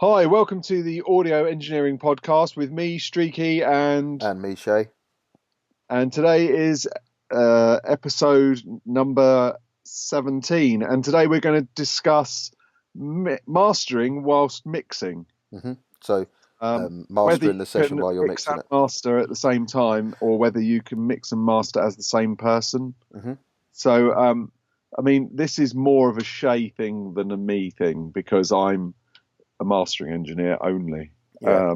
Hi, welcome to the Audio Engineering Podcast with me, Streaky, And me, Shay. and today is episode number 17. And today we're going to discuss mastering whilst mixing. So, Whether mastering you the session can while you're mix mixing and it. master at the same time, or whether you can mix and master as the same person. hmm So, I mean, this is more of a Shay thing than a me thing because I'm a mastering engineer only. Yeah.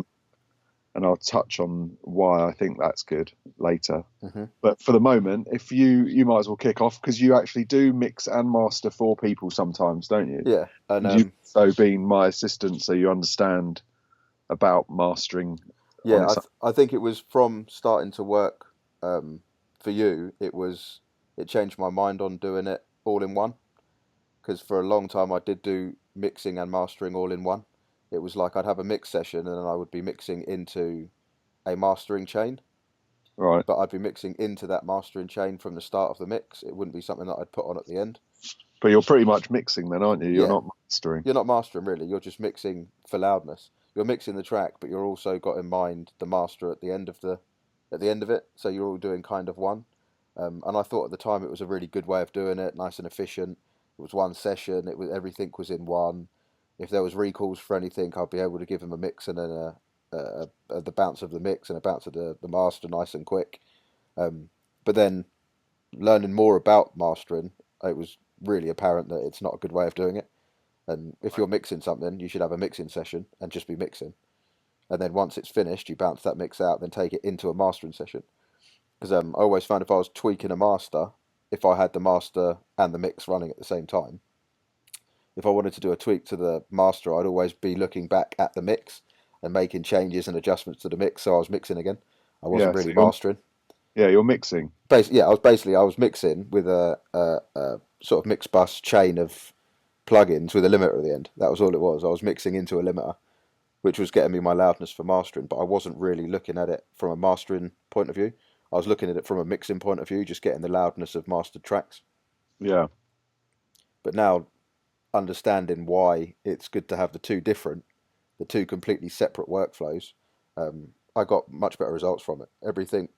And I'll touch on why I think that's good later. hmm But for the moment, if you might as well kick off because you actually do mix and master for people sometimes, don't you? Yeah. And You've so been my assistant, so you understand about mastering. yeah, I think it was from starting to work for you. It changed my mind on doing it all in one. Because for a long time I did do mixing and mastering all in one. It was like I'd have a mix session and then I would be mixing into a mastering chain. Right. But I'd be mixing into that mastering chain from the start of the mix. It wouldn't be something that I'd put on at the end. But you're pretty much mixing then, aren't you? You're Yeah. not mastering. You're not mastering really. You're just mixing for loudness. You're mixing the track, but you're also got in mind the master at the end of it. So you're all doing kind of one. And I thought at the time it was a really good way of doing it, nice and efficient. It was one session. It was everything was in one. If there was recalls for anything, I'd be able to give them a mix and then the bounce of the mix and a bounce of the master, nice and quick. But then learning more about mastering, it was really apparent that it's not a good way of doing it. And if you're mixing something, you should have a mixing session and just be mixing. And then once it's finished, you bounce that mix out, then take it into a mastering session. Because I always found if I was tweaking a master, if I had the master and the mix running at the same time, if I wanted to do a tweak to the master, I'd always be looking back at the mix and making changes and adjustments to the mix. So I was mixing again. I wasn't Yeah. So really mastering. you're mixing. I was mixing with a sort of mix bus chain of plugins with a limiter at the end. That was all it was. I was mixing into a limiter, which was getting me my loudness for mastering, but I wasn't really looking at it from a mastering point of view. I was looking at it from a mixing point of view, just getting the loudness of mastered tracks. Yeah. But now understanding why it's good to have the two completely separate workflows, I got much better results from it. Everything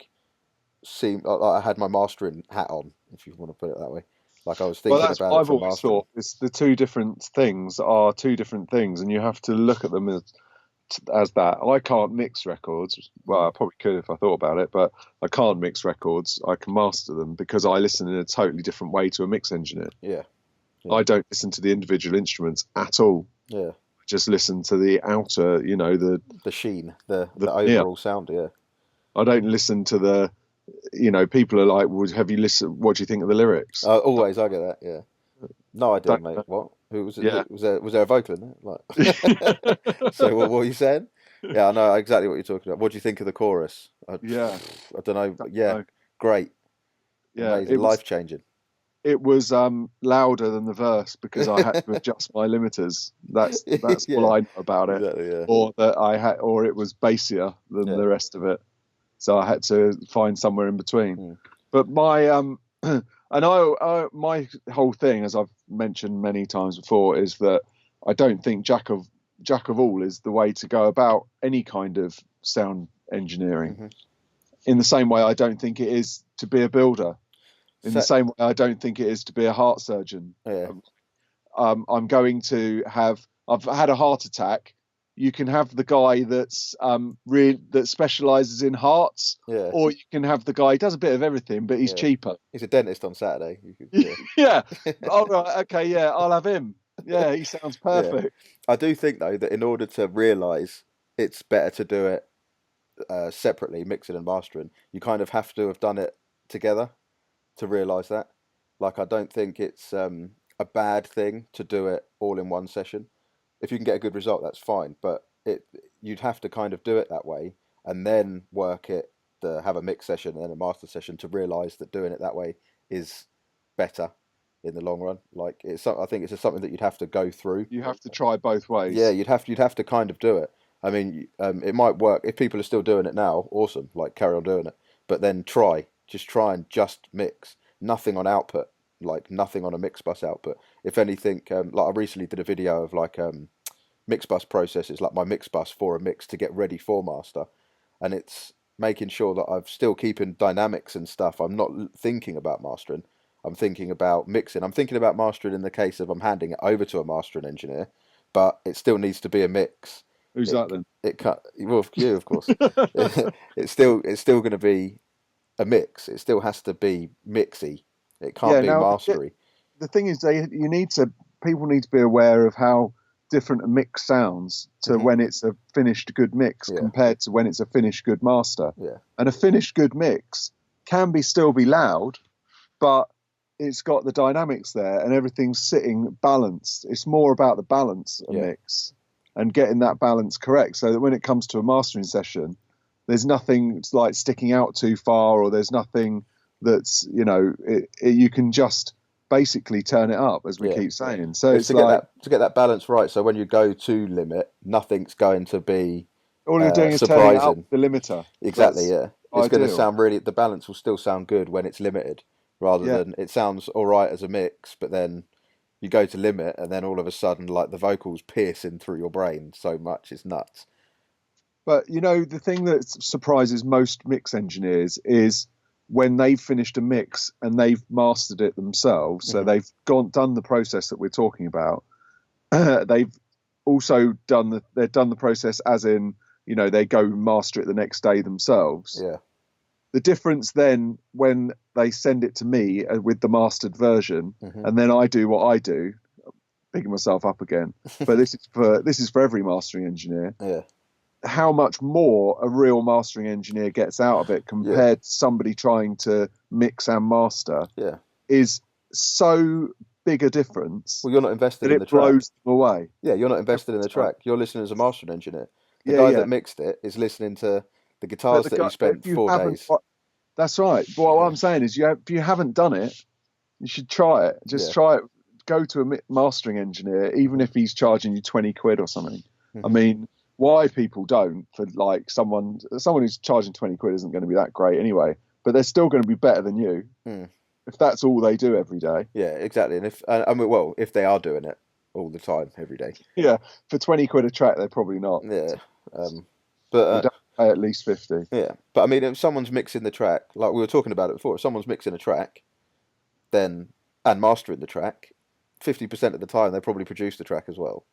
seemed like I had my mastering hat on, if you want to put it that way. Like I was Well, thinking that's what about it I've for always mastering. thought. Is the two different things are two different things, and you have to look at them as that. I can't mix records. Well, I probably could if I thought about it, but I can't mix records. I can master them because I listen in a totally different way to a mix engineer. Yeah, I don't listen to the individual instruments at all. yeah. I just listen to the outer, The sheen, the overall sound. Yeah. I don't listen to the, people are like, well, have you listened? What do you think of the lyrics? Always, I get that. Yeah. No idea, Don't mate. know. What? Who was it? Yeah. Was there a vocal in there? Like, so what were you saying? Yeah, I know exactly what you're talking about. What do you think of the chorus? Yeah. I don't know. But yeah, great, Yeah. amazing, life changing. It was louder than the verse because I had to adjust my limiters. That's Yeah, all I know about it. exactly. Yeah, Or it was bassier than yeah. the rest of it. So I had to find somewhere in between. Mm. But my and my whole thing, as I've mentioned many times before, is that I don't think jack of all is the way to go about any kind of sound engineering. hmm In the same way, I don't think it is to be a builder. In the same way, I don't think it is to be a heart surgeon. Yeah, I'm going to have. I've had a heart attack. You can have the guy that's that specialises in hearts, yeah, or you can have the guy who does a bit of everything, but he's yeah. cheaper. He's a dentist on Saturday. Yeah, Yeah. All right. Okay. Yeah. I'll have him. Yeah. He sounds yeah. perfect. I do think though that in order to realise it's better to do it separately, mixing and mastering, you kind of have to have done it together to realise that. Like, I don't think it's a bad thing to do it all in one session. If you can get a good result, that's fine. But you'd have to kind of do it that way and then work it to have a mix session and then a master session to realise that doing it that way is better in the long run. Like I think it's just something that you'd have to go through. You have to try both ways. Yeah, you'd have to kind of do it. I mean, it might work if people are still doing it now. Awesome, like carry on doing it. But then just try and just mix. Nothing on output, like nothing on a mix bus output. If anything, like I recently did a video of like mix bus processes, like my mix bus for a mix to get ready for master, and it's making sure that I'm still keeping dynamics and stuff. I'm not thinking about mastering. I'm thinking about mixing. I'm thinking about mastering in the case of I'm handing it over to a mastering engineer, but it still needs to be a mix. Who's that then? It cut well, you of course. It's still going to be a mix. It still has to be mixy. It can't Yeah. be Now mastery. the thing is, people need to be aware of how different a mix sounds to when it's a finished good mix compared to when it's a finished good master. Yeah. And a finished good mix can still be loud, but it's got the dynamics there and everything's sitting balanced. It's more about the balance of mix and getting that balance correct, so that when it comes to a mastering session, there's nothing like sticking out too far, or there's nothing that's, you can just basically turn it up, as we keep saying. So it's to get that balance right. So when you go to limit, nothing's going to be all you're doing is surprising. turning up the limiter. Exactly. It's going to sound the balance will still sound good when it's limited, rather than it sounds all right as a mix, but then you go to limit and then all of a sudden, like, the vocals piercing through your brain so much, it's nuts. But the thing that surprises most mix engineers is when they've finished a mix and they've mastered it themselves. So they've done the process that we're talking about. They've also done the process as in, they go master it the next day themselves. Yeah. The difference then, when they send it to me with the mastered version, and then I do what I do, picking myself up again. But this is for every mastering engineer. Yeah. How much more a real mastering engineer gets out of it compared to somebody trying to mix and master is so big a difference. Well, you're not invested in the track. It blows them away. Yeah, you're not invested in the track. You're listening as a mastering engineer. The guy that mixed it is listening to the guitars that he spent 4 days. That's right. But what I'm saying is, if you haven't done it, you should try it. Just try it. Go to a mastering engineer, even if he's charging you 20 quid or something. I mean, why people don't, for like someone who's charging 20 quid isn't going to be that great anyway, but they're still going to be better than you if that's all they do every day. Yeah, exactly. And if they are doing it all the time, every day. Yeah, for 20 quid a track, they're probably not. Yeah. But pay at least 50. Yeah. But I mean, if someone's mixing the track, like we were talking about it before, if someone's mixing a track and mastering the track, 50% of the time they probably produce the track as well.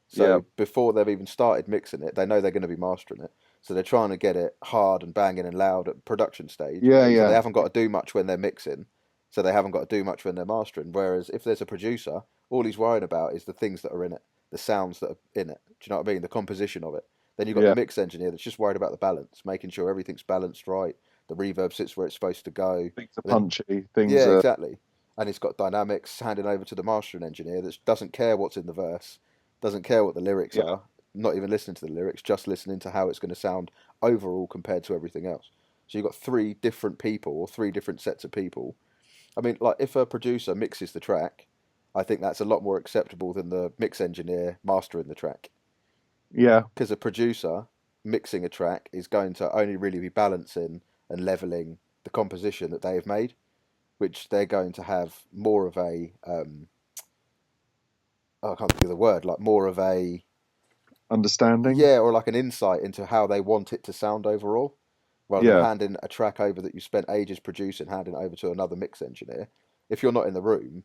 So before they've even started mixing it, they know they're going to be mastering it. So they're trying to get it hard and banging and loud at production stage. Yeah. So they haven't got to do much when they're mixing. So they haven't got to do much when they're mastering. Whereas if there's a producer, all he's worrying about is the things that are in it, the sounds that are in it. Do you know what I mean? The composition of it. Then you've got the mix engineer that's just worried about the balance, making sure everything's balanced right. The reverb sits where it's supposed to go. Things are punchy. Exactly. And it's got dynamics handing over to the mastering engineer that doesn't care what's in the verse. Doesn't care what the lyrics are, not even listening to the lyrics, just listening to how it's going to sound overall compared to everything else. So you've got 3 different people, or 3 different sets of people. I mean, like, if a producer mixes the track, I think that's a lot more acceptable than the mix engineer mastering the track. Yeah. Because a producer mixing a track is going to only really be balancing and leveling the composition that they have made, which they're going to have more of a... I can't think of the word, like more of a understanding, or like an insight into how they want it to sound overall, rather than handing a track over that you spent ages producing, handing it over to another mix engineer. If you're not in the room,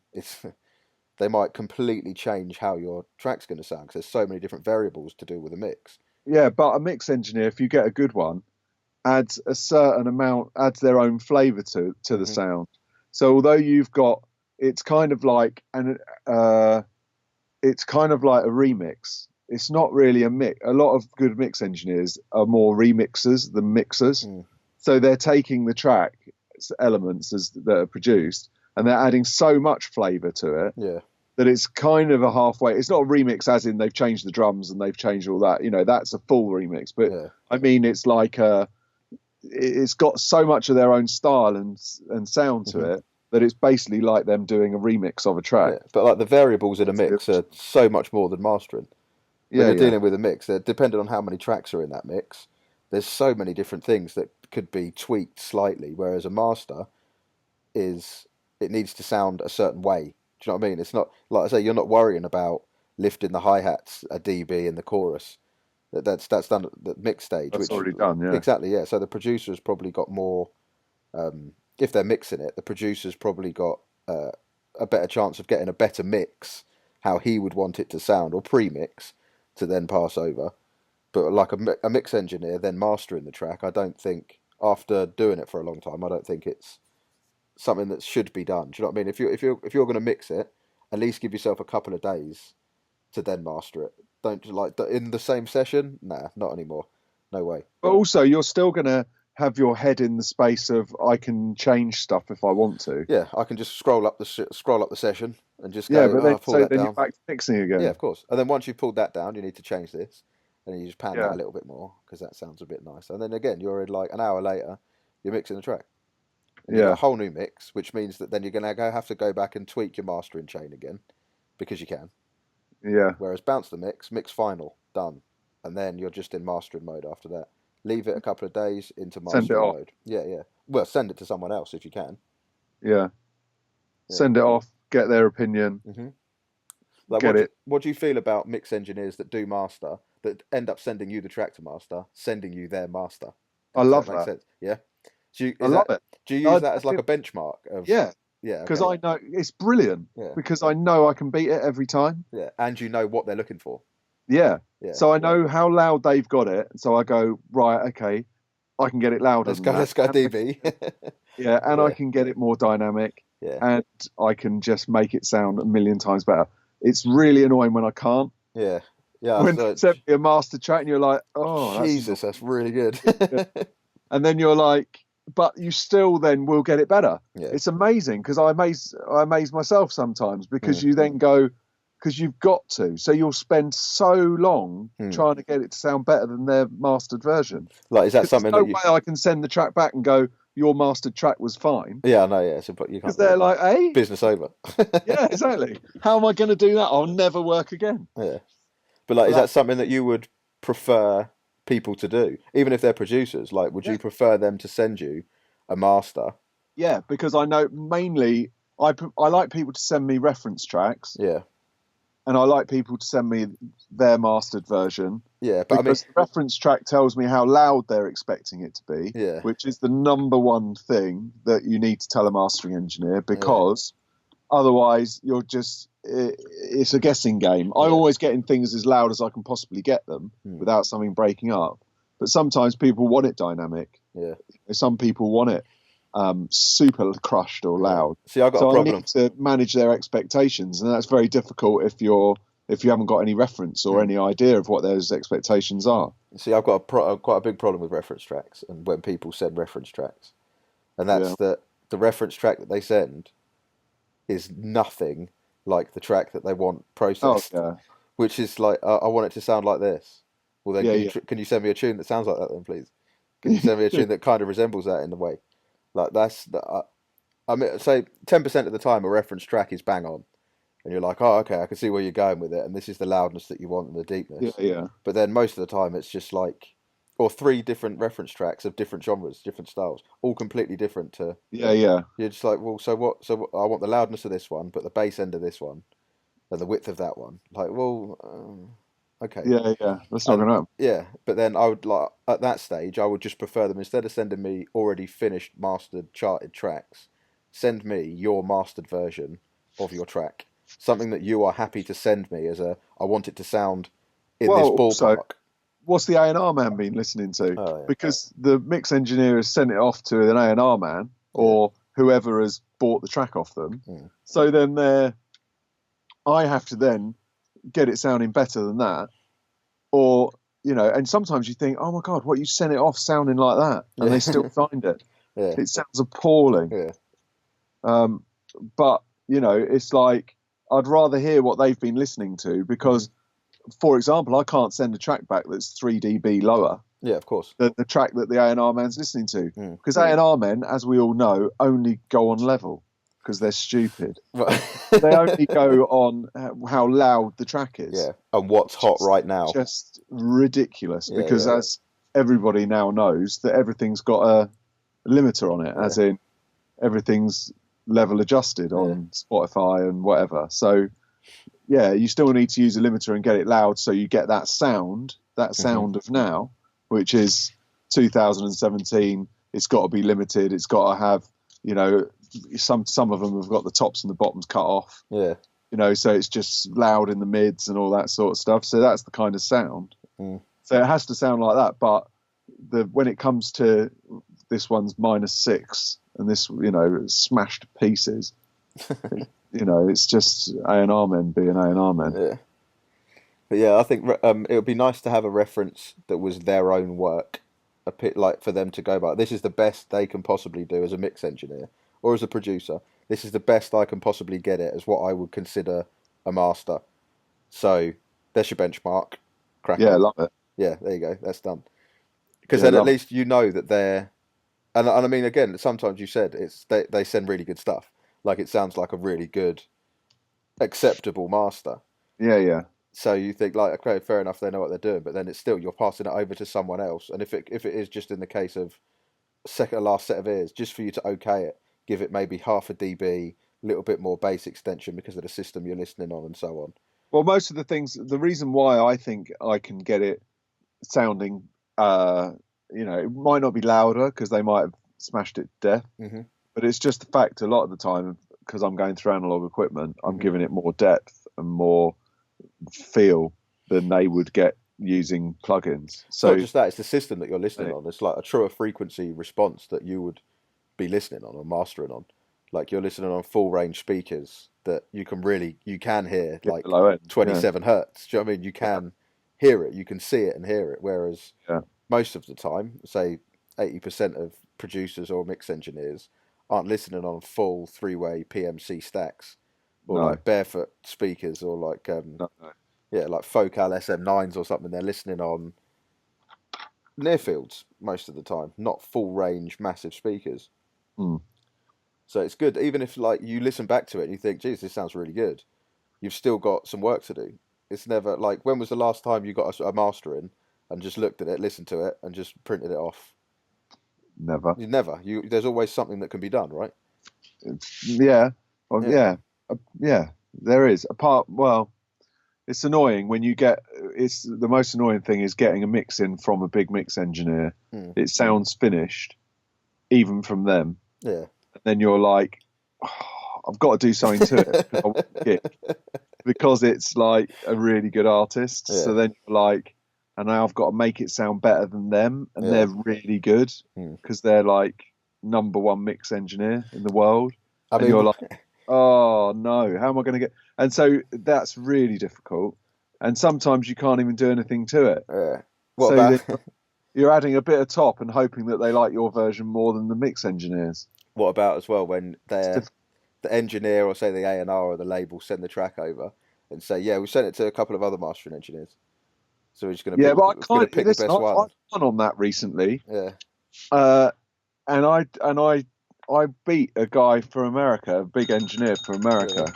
they might completely change how your track's going to sound, because there's so many different variables to do with a mix. Yeah, but a mix engineer, if you get a good one, adds a certain amount, adds their own flavour to the sound. So although you've got, it's kind of like it's kind of like a remix. It's not really a mix. A lot of good mix engineers are more remixers than mixers. So they're taking the track elements that are produced and they're adding so much flavour to it that it's kind of a halfway. It's not a remix as in they've changed the drums and they've changed all that. That's a full remix. But I mean, it's like it's got so much of their own style and sound to it that it's basically like them doing a remix of a track. Yeah, but like the variables in a mix are so much more than mastering. When you're dealing with a mix, depending on how many tracks are in that mix, there's so many different things that could be tweaked slightly, whereas a master it needs to sound a certain way. Do you know what I mean? It's not, like I say, you're not worrying about lifting the hi-hats a dB in the chorus. That's done at the mix stage. That's which already done, yeah. Exactly, yeah. So the producer's probably got more, if they're mixing it, the producer's probably got a better chance of getting a better mix, how he would want it to sound, or pre-mix, to then pass over. But like a mix engineer then mastering the track, I don't think, after doing it for a long time, I don't think it's something that should be done. Do you know what I mean? If you're going to mix it, at least give yourself a couple of days to then master it. Don't like in the same session. Nah, not anymore. No way. But also, you're still going to have your head in the space of I can change stuff if I want to. Yeah, I can just scroll up the session and just Yeah, go. but then, Pull so that then down. you're back to mixing again. Yeah, of course. And then once you've pulled that down, you need to change this, and then you just pan Yeah. that a little bit more because that sounds a bit nice. And then again, you're in like an hour later, you're mixing the track. And you've got a whole new mix, which means that then you're going to have to go back and tweak your mastering chain again, because you can. Yeah. Whereas bounce the mix final, done, and then you're just in mastering mode after that. Leave it a couple of days into mastering mode. Yeah, yeah. Well, send it to someone else if you can. Yeah. Send it off. Get their opinion. Mm-hmm. Like, what do you feel about mix engineers that do master, that end up sending you the track to master, sending you their master? I love that. Makes sense? Yeah. I love it. Do you use that as like a benchmark? Yeah. Yeah. Because I know it's brilliant. Yeah. Because I know I can beat it every time. Yeah. And you know what they're looking for. Yeah. Yeah. So I know how loud they've got it. So I go, right, okay, I can get it louder. Let's go dB. Yeah, and I can get it more dynamic. Yeah. And I can just make it sound a million times better. It's really annoying when I can't. Yeah. Yeah. When it's a master track and you're like, oh, Jesus, that's really good. Yeah. And then you're like, but you still then will get it better. Yeah. It's amazing because I amaze myself sometimes because you then go, because you've got to. So you'll spend so long trying to get it to sound better than their mastered version. Like, is that something there's no way I can send the track back and go, your mastered track was fine. Yeah, I know, yeah. So, but you can't. Because they're like, hey? Business over. Yeah, exactly. How am I going to do that? I'll never work again. Yeah. But like, is that something that you would prefer people to do? Even if they're producers, like, would you prefer them to send you a master? Yeah, because I know mainly I like people to send me reference tracks. Yeah. And I like people to send me their mastered version. Yeah, but because the reference track tells me how loud they're expecting it to be. Yeah. Which is the number one thing that you need to tell a mastering engineer, because otherwise you're just it's a guessing game. I always get in things as loud as I can possibly get them without something breaking up. But sometimes people want it dynamic. Yeah. Some people want it super crushed or loud. See, I've got a problem. I need to manage their expectations, and that's very difficult if you haven't got any reference or any idea of what those expectations are. See, I've got quite a big problem with reference tracks, and when people send reference tracks, and that's that the reference track that they send is nothing like the track that they want processed, which is like, I want it to sound like this. Well, then can you send me a tune that sounds like that then, please? Can you send me a tune that kind of resembles that in a way? Like, I mean, say 10% of the time a reference track is bang on, and you're like, oh, okay, I can see where you're going with it, and this is the loudness that you want and the deepness. Yeah. But then most of the time it's just like, or 3 different reference tracks of different genres, different styles, all completely different to. Yeah. You're just like, well, so what? So I want the loudness of this one, but the bass end of this one, and the width of that one. Like, well, okay. Yeah. That's not gonna happen. Yeah, but then I would like, at that stage, I would just prefer them, instead of sending me already finished, mastered, charted tracks, send me your mastered version of your track. Something that you are happy to send me as I want it to sound in this ballpark. So, what's the A&R man been listening to? Oh, yeah. Because the mix engineer has sent it off to an A&R man or whoever has bought the track off them. So then I have to then get it sounding better than that, or and sometimes you think, oh my god, what, you sent it off sounding like that, and they still find it. It sounds appalling. But it's like, I'd rather hear what they've been listening to, because for example, I can't send a track back that's 3 dB lower. Yeah, of course. The track that the A&R man's listening to, because A&R men, as we all know, only go on level. Because they're stupid. They only go on how loud the track is. Yeah, and what's hot right now. Just ridiculous, because as everybody now knows, that everything's got a limiter on it, as in everything's level adjusted on Spotify and whatever. So, yeah, you still need to use a limiter and get it loud so you get that sound of now, which is 2017. It's got to be limited. It's got to have, you know, some of them have got the tops and the bottoms cut off. Yeah. You know, so it's just loud in the mids and all that sort of stuff. So that's the kind of sound. Mm. So it has to sound like that. But when it comes to this one's -6 and this, you know, smashed to pieces, you know, it's just A&R men being A&R men. Yeah. But yeah, I think it would be nice to have a reference that was their own work, a bit like for them to go by. This is the best they can possibly do as a mix engineer or as a producer. This is the best I can possibly get it as what I would consider a master. So there's your benchmark. Crack Yeah, on. love it. Yeah, there you go. That's done. Because then at least you know that they're, and I mean, again, sometimes you said they send really good stuff. Like it sounds like a really good, acceptable master. Yeah, yeah. So you think like, okay, fair enough, they know what they're doing, but then it's still you're passing it over to someone else. And if it is just in the case of last set of ears, just for you to okay it, give it maybe half a dB, a little bit more bass extension because of the system you're listening on, and so on. Well, most of the things, the reason why I think I can get it sounding, you know, it might not be louder because they might have smashed it to death, but it's just the fact a lot of the time, because I'm going through analog equipment, I'm giving it more depth and more feel than they would get using plugins. So not just that, it's the system that you're listening on. It's like a truer frequency response that you would be listening on or mastering on. Like you're listening on full range speakers that you can hear like 27 hertz. Do you know what I mean? You can hear it, you can see it and hear it. Whereas most of the time, say 80% of producers or mix engineers aren't listening on full 3-way PMC stacks or like barefoot speakers or like like Focal SM9s or something. They're listening on near fields most of the time, not full range massive speakers. So it's good, even if like you listen back to it and you think, geez, this sounds really good, you've still got some work to do. It's never like, when was the last time you got a master in and just looked at it, listened to it and just printed it off? Never. There's always something that can be done, right? Yeah. Well, yeah, there is. It's annoying when you get, it's the most annoying thing is getting a mix in from a big mix engineer. It sounds finished, even from them. Yeah. And then you're like, oh, I've got to do something to it because it's like a really good artist. Yeah. So then you're like, and now I've got to make it sound better than them, and they're really good because they're like #1 mix engineer in the world. And you're like, oh no, how am I going to get? And so that's really difficult. And sometimes you can't even do anything to it. Yeah. What about? You're adding a bit of top and hoping that they like your version more than the mix engineers. What about as well when the engineer or say the A&R or the label send the track over and say, yeah, we sent it to a couple of other mastering engineers, so we're just going to pick the best one. I've done on that recently. Yeah. And I beat a guy from America, a big engineer from America. Yeah.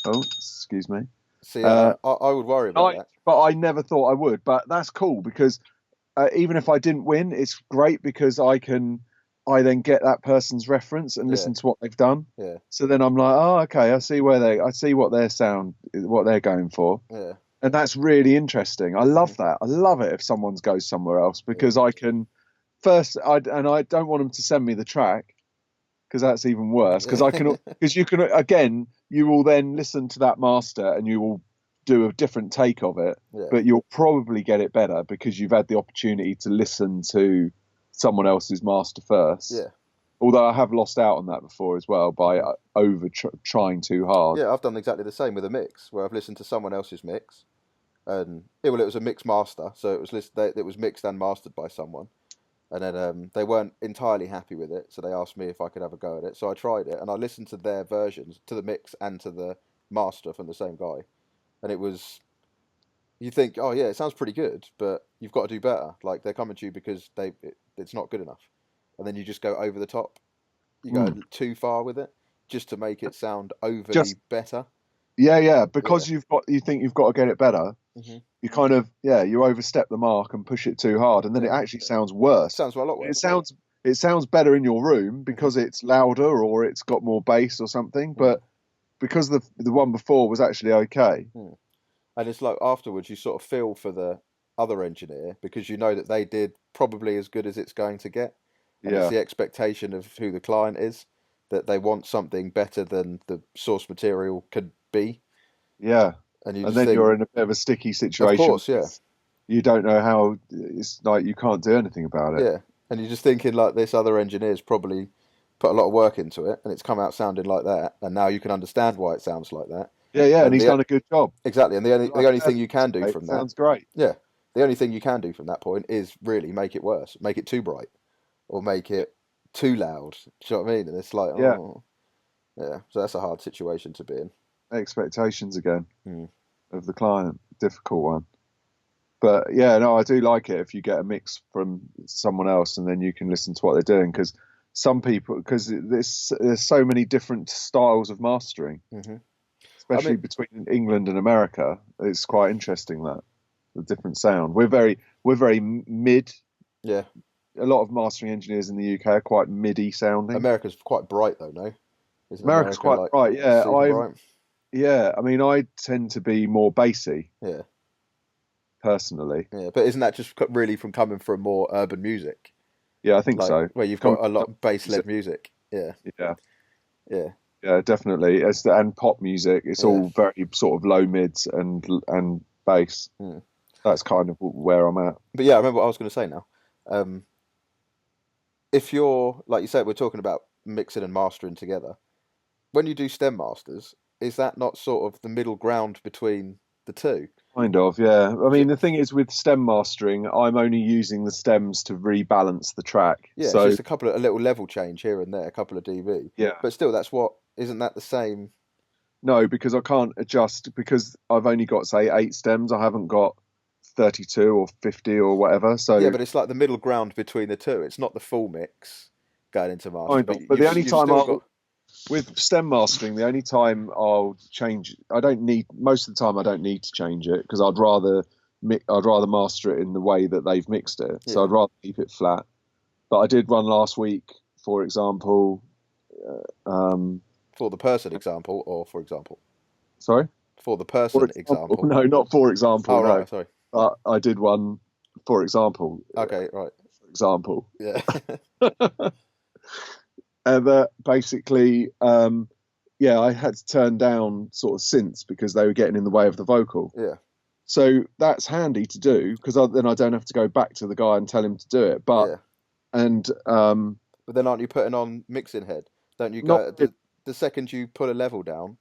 Oh, excuse me. See, I would worry about that. But I never thought I would. But that's cool because even if I didn't win, it's great because I then get that person's reference and listen to what they've done. Yeah. So then I'm like, oh, okay, I see what they're going for. Yeah. And that's really interesting. I love that. I love it if someone goes somewhere else because I can I don't want them to send me the track because that's even worse. Because you will then listen to that master and you will do a different take of it, but you'll probably get it better because you've had the opportunity to listen to someone else's master first. Yeah. Although I have lost out on that before as well by trying too hard. Yeah, I've done exactly the same with a mix where I've listened to someone else's mix, and it was a mix master, so it was mixed and mastered by someone, and then they weren't entirely happy with it, so they asked me if I could have a go at it. So I tried it, and I listened to their versions, to the mix and to the master from the same guy, and it was. You think, oh yeah, it sounds pretty good, but you've got to do better. Like they're coming to you because it's not good enough, and then you just go over the top. You go too far with it just to make it sound overly better. Yeah, because you think you've got to get it better. You kind of you overstep the mark and push it too hard, and then it actually sounds worse. It sounds a lot worse. It sounds better in your room because it's louder or it's got more bass or something, but because the one before was actually okay. And it's like afterwards you sort of feel for the other engineer because you know that they did probably as good as it's going to get. And it's Yeah, the expectation of who the client is, that they want something better than the source material could be. yeah. And you And just then think, you're in a bit of a sticky of situation course, yeah, because you don't know how. It's like you can't do anything about it. yeah. And you're just thinking like this other engineer's probably put a lot of work into it and it's come out sounding like that. And now you can understand why it sounds like that. Yeah, yeah, and And he's done a good job. exactly. And the Like, only thing you can do it from that, sounds great. yeah, the only thing you can do from that point is really make it worse, make it too bright or make it too loud. Do you know what I mean? And it's like, Yeah, oh, yeah. So that's a hard situation to be in. expectations again Hmm. of the client, difficult one. But yeah, no, I do like it if you get a mix from someone else and then you can listen to what they're doing because some people, because there's so many different styles of mastering, Hmm. I especially mean, between England and America. It's quite interesting that the different sound. We're very mid. yeah. A lot of mastering engineers in the UK are quite midi sounding. America's quite bright though, no? Isn't America's America quite like bright, yeah. super bright? I mean, I tend to be more bassy Yeah, personally. yeah. But isn't that just really from coming from more urban music, Yeah, I think like so. where you've Come, got a lot of bass-led music? Yeah, yeah, yeah, yeah, definitely. And pop music, it's yeah. all very sort of low mids and bass. Hmm. That's kind of where I'm at. But yeah, I remember what I was going to say now. Um, if you're like you said, we're talking about mixing and mastering together. When you do stem masters, is that not sort of the middle ground between the two? Kind of, yeah. I Ju- mean, the thing is with stem mastering, I'm only using the stems to rebalance the track. Yeah, it's So just a little level change here and there, a couple of dB. yeah, But still, that's what isn't that the same? no, because I can't adjust because I've only got say 8 stems. I haven't got 32 or 50 or whatever. Yeah, So but it's like the middle ground between the two. It's not the full mix going into master, kind but of. But the only you've time still got with stem mastering, the only time I'll change, I don't need most of the time. I don't need to change it because I'd rather master it in the way that they've mixed it. So yeah I'd rather keep it flat. But I did one last week, for example. Um, for the person example, or for example sorry, for the for person example, example. no, not for example, Oh no. right, sorry. I did one, for example, Okay, right. for example, Yeah, and basically, yeah, I had to turn down sort of synths because they were getting in the way of the vocal. yeah, So that's handy to do because then I don't have to go back to the guy and tell him to do it. But yeah. and But then aren't you putting on mixing head? Don't you not go it, the second you put a level down?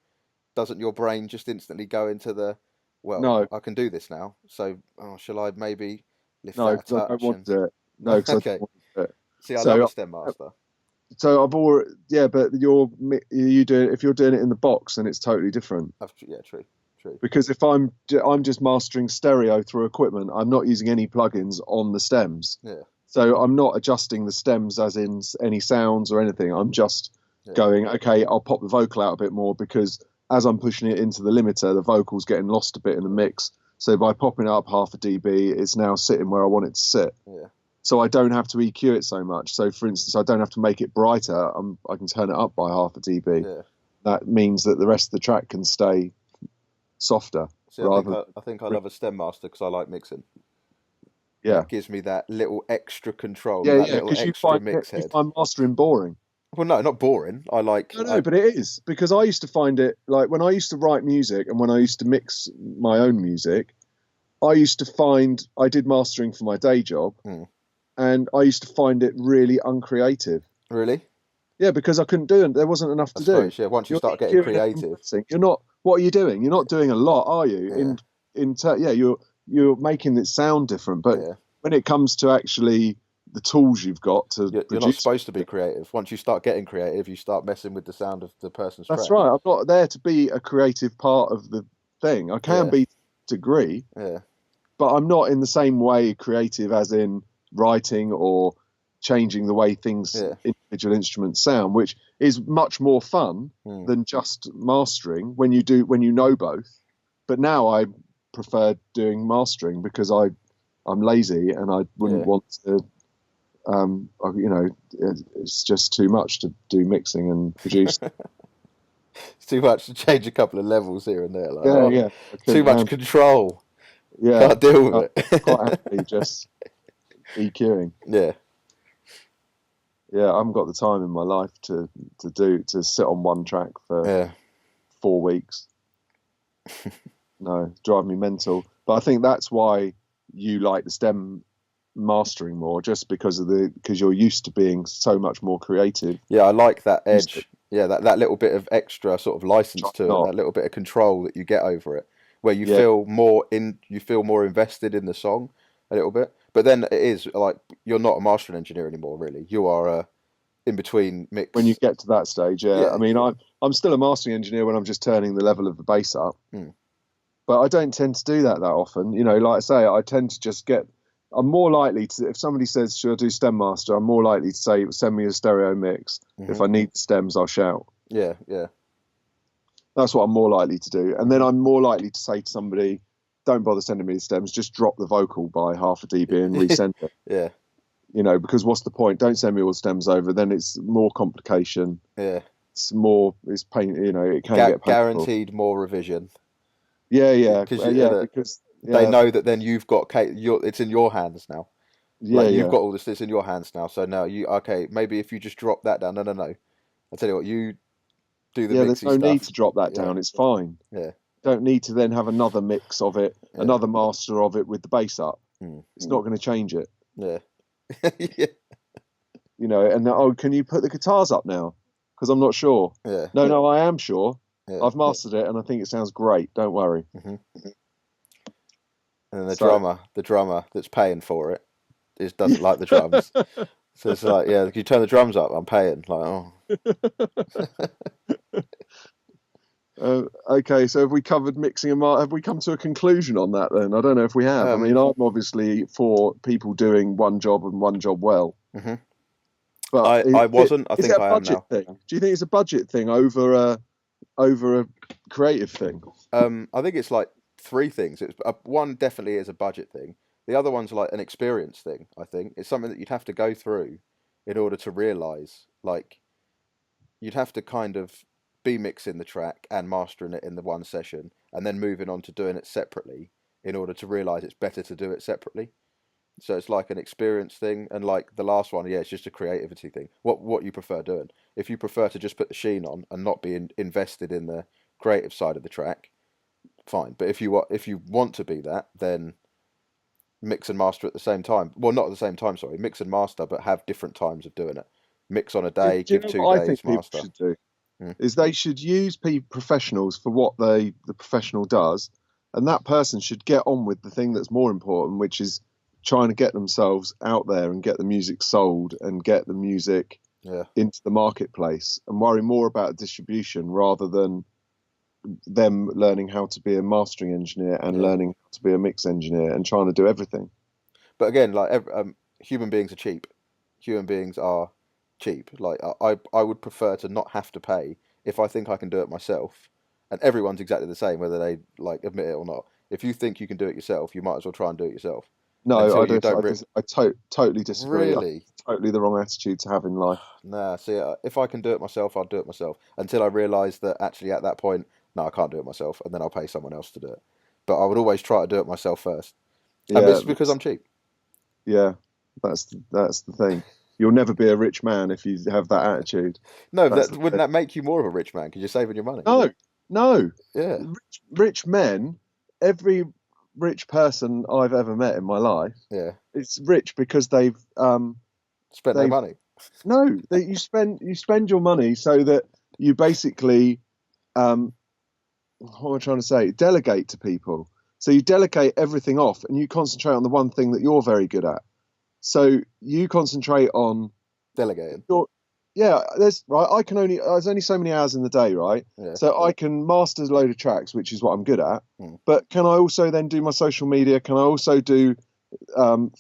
Doesn't your brain just instantly go into the well? no, I can do this now. So shall I maybe lift no, that a because I don't touch want and to do it. No, because I don't okay. want to do it. See, I love a So stem master. so I've already yeah, but you do if you're doing it in the box, then it's totally different. Yeah, true, true. Because if I'm just mastering stereo through equipment, I'm not using any plugins on the stems. Yeah, So I'm not adjusting the stems as in any sounds or anything. I'm just yeah, going, okay, I'll pop the vocal out a bit more because as I'm pushing it into the limiter, the vocal's getting lost a bit in the mix. So by popping it up half a dB, it's now sitting where I want it to sit. yeah, So I don't have to EQ it so much. So for instance, I don't have to make it brighter. I can turn it up by half a dB. yeah. That means that the rest of the track can stay softer. See, Rather, I think I love a stem master because I like mixing. And yeah, it gives me that little extra control, yeah, that yeah. little Because extra mix you head. find mastering boring. Well, no, not boring. I like. No, but it is because I used to find it like when I used to write music and when I used to mix my own music, I used to find I did mastering for my day job, and I used to find it really uncreative. Really? Yeah, because I couldn't do it. There wasn't enough I to do. suppose, yeah. Once you start getting EQing and creative, compressing. You're not. What are you doing? You're not doing a lot, are you? yeah, Yeah, you're making it sound different, but yeah. when it comes to actually the tools you've got to You're not produce, supposed to be creative. Once you start getting creative, you start messing with the sound of the person's that's track. right. I'm not there to be a creative part of the thing. I can Yeah, be to a degree, yeah, but I'm not in the same way creative as in writing or changing the way things yeah. individual instruments sound, which is much more fun Hmm. than just mastering when you know both. But now I prefer doing mastering because I'm lazy and I wouldn't Yeah. want to. It's just too much to do mixing and produce. It's too much to change a couple of levels here and there. Like, Yeah, oh, yeah. I too couldn't much handle. control. Yeah, Can't deal I'm with it. quite happy just EQing. Yeah, Yeah, I haven't got the time in my life to sit on one track for yeah, 4 weeks. No, it's driving me mental. But I think that's why you like the stem mastering more, just because you're used to being so much more creative. yeah. I like that Used to edge. Yeah, that little bit of extra sort of license try to it, not. that little bit of control that you get over it, where Yeah, you feel more invested in the song a little bit. But then it is like you're not a mastering engineer anymore, really. You are a in between when you mix. get to that stage, yeah. I Yeah. mean, I'm still a mastering engineer when I'm just turning the level of the bass up, Mm. but I don't tend to do that often. You know, like I say, I tend to just get. I'm more likely to, if somebody says, "Should I do stem master?" I'm more likely to say, "Send me a stereo mix." If Hmm. I need stems, I'll shout. Yeah, yeah. That's what I'm more likely to do. And then Hmm. I'm more likely to say to somebody, "Don't bother sending me the stems. Just drop the vocal by half a dB and resend it." Yeah, You know, because what's the point? Don't send me all the stems over. Then it's more complication. yeah. It's pain. You know, it can get painful. Guaranteed more revision Yeah, yeah, because yeah. Because they yeah, know that then it's in your hands now. yeah, Like you've yeah, got all this, it's in your hands now. So now okay, maybe if you just drop that down. No, no, no. I tell you what, you do the yeah. There's mixy no need stuff. to drop that Yeah, down. It's fine. yeah, Don't need to then have another mix of it, yeah. another master of it with the bass up. Mm, It's not going to change it. yeah, yeah, You know, and oh, can you put the guitars up now? Because I'm not sure. yeah, No, no, I am sure. yeah. I've mastered it, and I think it sounds great. Don't worry. Hmm. And then So, the drummer that's paying for it, doesn't like the drums. So it's like, yeah, you turn the drums up, I'm paying. Like, oh, okay, so have we covered mixing and have we come to a conclusion on that then? I don't know if we have. I mean, um, I'm obviously for people doing one job and one job well, hmm. but I wasn't. I is it think a I am budget now. thing? Do you think it's a budget thing over a creative thing? I think it's like three things. One definitely is a budget thing. The other one's like an experience thing. I think it's something that you'd have to go through in order to realize. Like you'd have to kind of be mixing the track and mastering it in the one session, and then moving on to doing it separately in order to realize it's better to do it separately. So it's like an experience thing, and like the last one, yeah, it's just a creativity thing. What you prefer doing? If you prefer to just put the sheen on and not be invested in the creative side of the track, fine. But if you want to be that, then mix and master at the same time. Well, not at the same time, sorry. Mix and master, but have different times of doing it. Mix on a day, Do you give know two what I think days, people master. should do? Mm. Is they should use professionals for what the professional does, and that person should get on with the thing that's more important, which is trying to get themselves out there and get the music sold and get the music Yeah, into the marketplace, and worry more about distribution rather than them learning how to be a mastering engineer and yeah. learning how to be a mix engineer and trying to do everything. But again, like human beings are cheap. Human beings are cheap. Like I would prefer to not have to pay if I think I can do it myself. And everyone's exactly the same, whether they like admit it or not. If you think you can do it yourself, you might as well try and do it yourself No, until you don't totally disagree. That's really. totally the wrong attitude to have in life. Nah, see, if I can do it myself, I'll do it myself until I realise that actually at that point, no, I can't do it myself, and then I'll pay someone else to do it. But I would always try to do it myself first, and Yeah, it's because I'm cheap. yeah, that's the thing. You'll never be a rich man if you have that attitude. No, That's that the wouldn't thing. that make you more of a rich man because you're saving your money? No, no. Yeah, Rich men, every rich person I've ever met in my life, yeah. it's rich because Spent their they've money. no, that you spend your money so that you basically um what am I trying to say? Delegate to people. So you delegate everything off and you concentrate on the one thing that you're very good at. So you concentrate on Delegating. your there's only so many hours in the day, right? Yeah. So I can master a load of tracks, which is what I'm good at. Hmm. But can I also then do my social media? Can I also do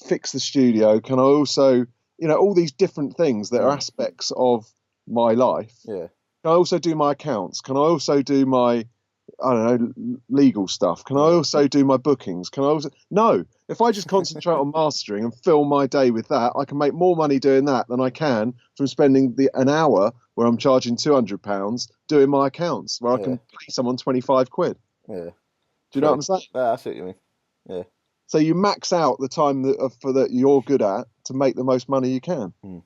fix the studio? Can I also, all these different things that are aspects of my life? Yeah. Can I also do my accounts? Can I also do my I don't know, legal stuff? Can I also do my bookings? Can I also? No. If I just concentrate on mastering and fill my day with that, I can make more money doing that than I can from spending an hour where I'm charging £200 doing my accounts, where I can pay someone 25 quid. Yeah. Do you know what I'm saying? Yeah, I see what you mean. Yeah. So you max out the time that you're good at to make the most money you can. Yeah,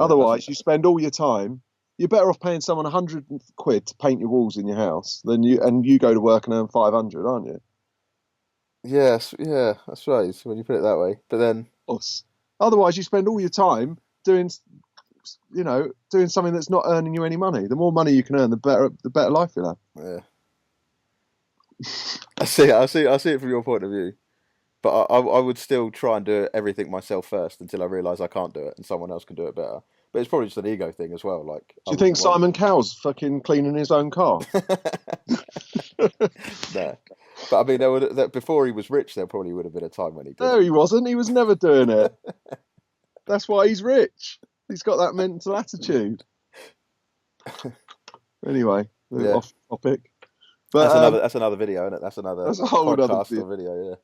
Otherwise, you spend all your time. You're better off paying someone 100 quid to paint your walls in your house than you go to work and earn 500, aren't you? Yes, yeah, that's right. When you put it that way, but then otherwise, you spend all your time doing something that's not earning you any money. The more money you can earn, the better life you'll have. Yeah, I see it from your point of view, but I would still try and do everything myself first until I realise I can't do it and someone else can do it better. But it's probably just an ego thing as well. Like, do you think Simon Cowell's fucking cleaning his own car? No. But I mean, before he was rich, there probably would have been a time when he did. No, he wasn't. He was never doing it. That's why he's rich. He's got that mental attitude. Anyway, off topic. But that's another video, isn't it? That's a whole podcast other or video.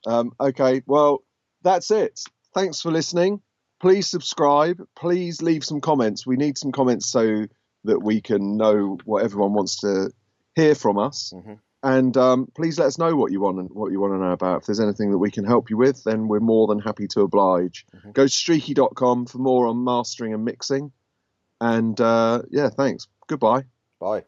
Yeah. Okay. Well, that's it. Thanks for listening. Please subscribe. Please leave some comments. We need some comments so that we can know what everyone wants to hear from us. Mm-hmm. And please let us know what you want to know about. If there's anything that we can help you with, then we're more than happy to oblige. Mm-hmm. Go to streaky.com for more on mastering and mixing. And thanks. Goodbye. Bye.